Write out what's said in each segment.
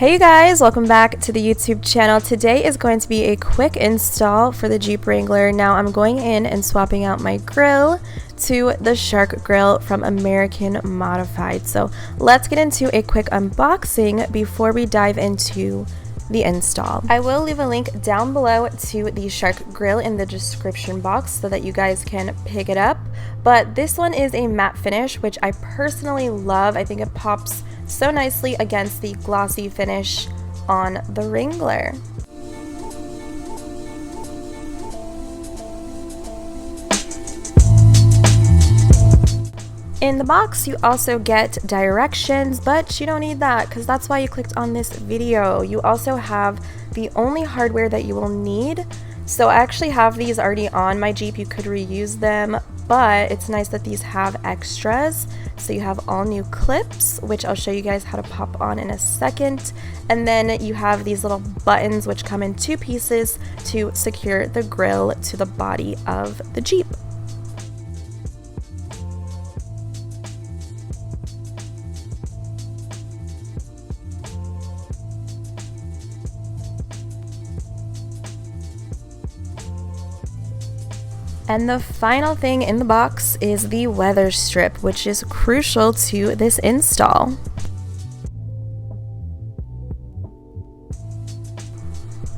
Hey you guys, welcome back to the YouTube channel. Today is going to be a quick install for the Jeep Wrangler. Now I'm going in and swapping out my grill to the Shark grill from American Modified. So let's get into a quick unboxing before we dive into the install. I will leave a link down below to the Shark grill in the description box so that you guys can pick it up. But this one is a matte finish, which I personally love. I think it pops so nicely against the glossy finish on the Wrangler. In the box, you also get directions, but you don't need that because that's why you clicked on this video. You also have the only hardware that you will need. So I actually have these already on my Jeep. You could reuse them, but it's nice that these have extras. So you have all new clips, which I'll show you guys how to pop on in a second. And then you have these little buttons, which come in two pieces to secure the grill to the body of the Jeep. And the final thing in the box is the weather strip, which is crucial to this install.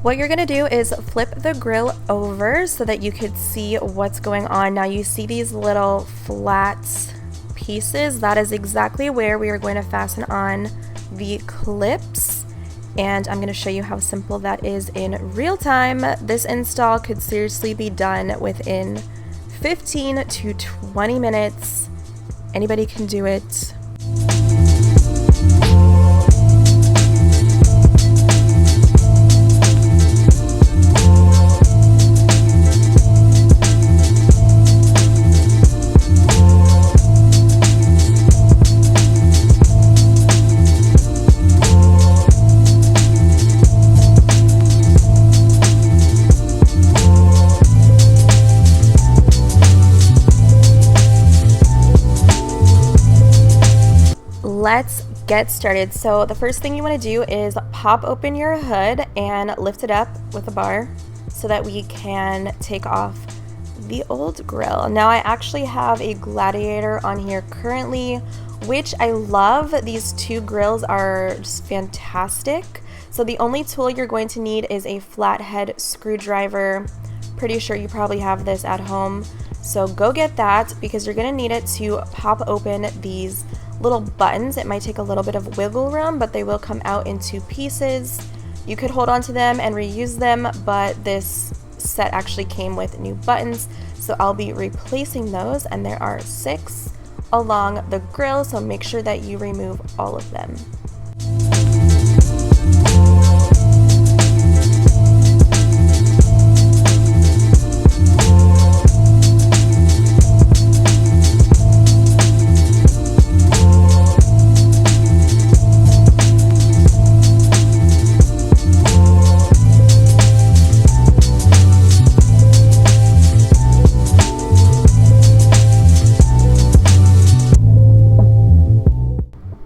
What you're gonna do is flip the grill over so that you could see what's going on. Now you see these little flat pieces. That is exactly where we are going to fasten on the clips. And I'm going to show you how simple that is in real time. This install could seriously be done within 15 to 20 minutes. Anybody can do it. Let's get started. So the first thing you want to do is pop open your hood and lift it up with a bar so that we can take off the old grill. Now I actually have a Gladiator on here currently, which I love. These two grills are just fantastic. So the only tool you're going to need is a flathead screwdriver. Pretty sure you probably have this at home. So go get that because you're going to need it to pop open these little buttons. It might take a little bit of wiggle room, but they will come out in two pieces. You could hold on to them and reuse them, but this set actually came with new buttons, so I'll be replacing those, and there are 6 along the grill, so make sure that you remove all of them.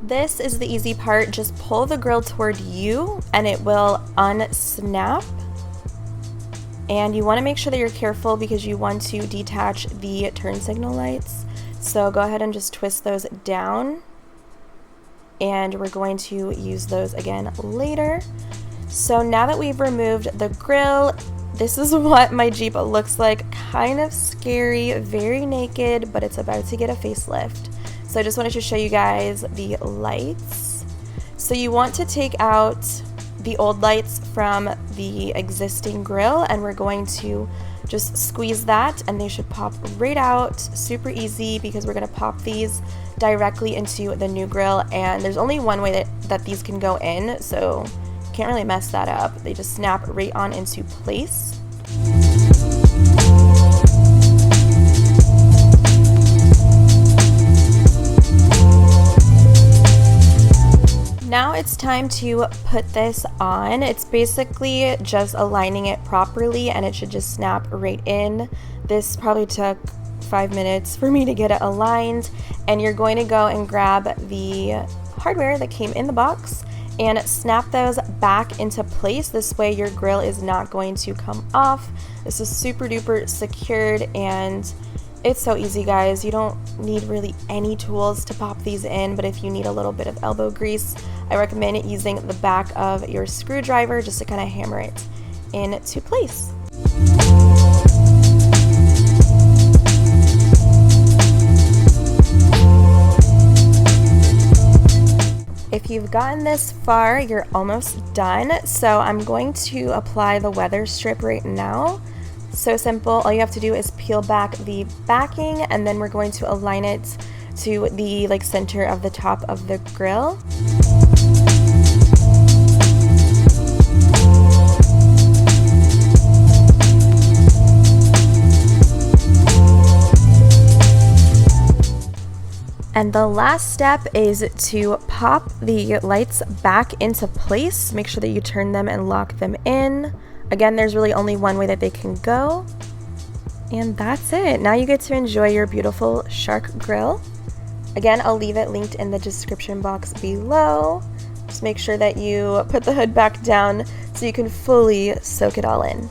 This is the easy part. Just pull the grill toward you and it will unsnap. And you want to make sure that you're careful because you want to detach the turn signal lights. So go ahead and just twist those down. And we're going to use those again later. So now that we've removed the grill, this is what my Jeep looks like. Kind of scary, very naked, but it's about to get a facelift. So I just wanted to show you guys the lights. So you want to take out the old lights from the existing grill, and we're going to just squeeze that and they should pop right out. Super easy because we're going to pop these directly into the new grill, and there's only one way that these can go in, so you can't really mess that up. They just snap right on into place. Now it's time to put this on. It's basically just aligning it properly and it should just snap right in. This probably took 5 minutes for me to get it aligned, and you're going to go and grab the hardware that came in the box and snap those back into place. This way your grill is not going to come off. This is super duper secured and it's so easy, guys. You don't need really any tools to pop these in, but if you need a little bit of elbow grease, I recommend using the back of your screwdriver just to kind of hammer it into place. If you've gotten this far, you're almost done. So I'm going to apply the weather strip right now. So simple. All you have to do is peel back the backing and then we're going to align it to the center of the top of the grill. And the last step is to pop the lights back into place. Make sure that you turn them and lock them in. Again, there's really only one way that they can go. And that's it. Now you get to enjoy your beautiful shark grill. Again, I'll leave it linked in the description box below. Just make sure that you put the hood back down so you can fully soak it all in.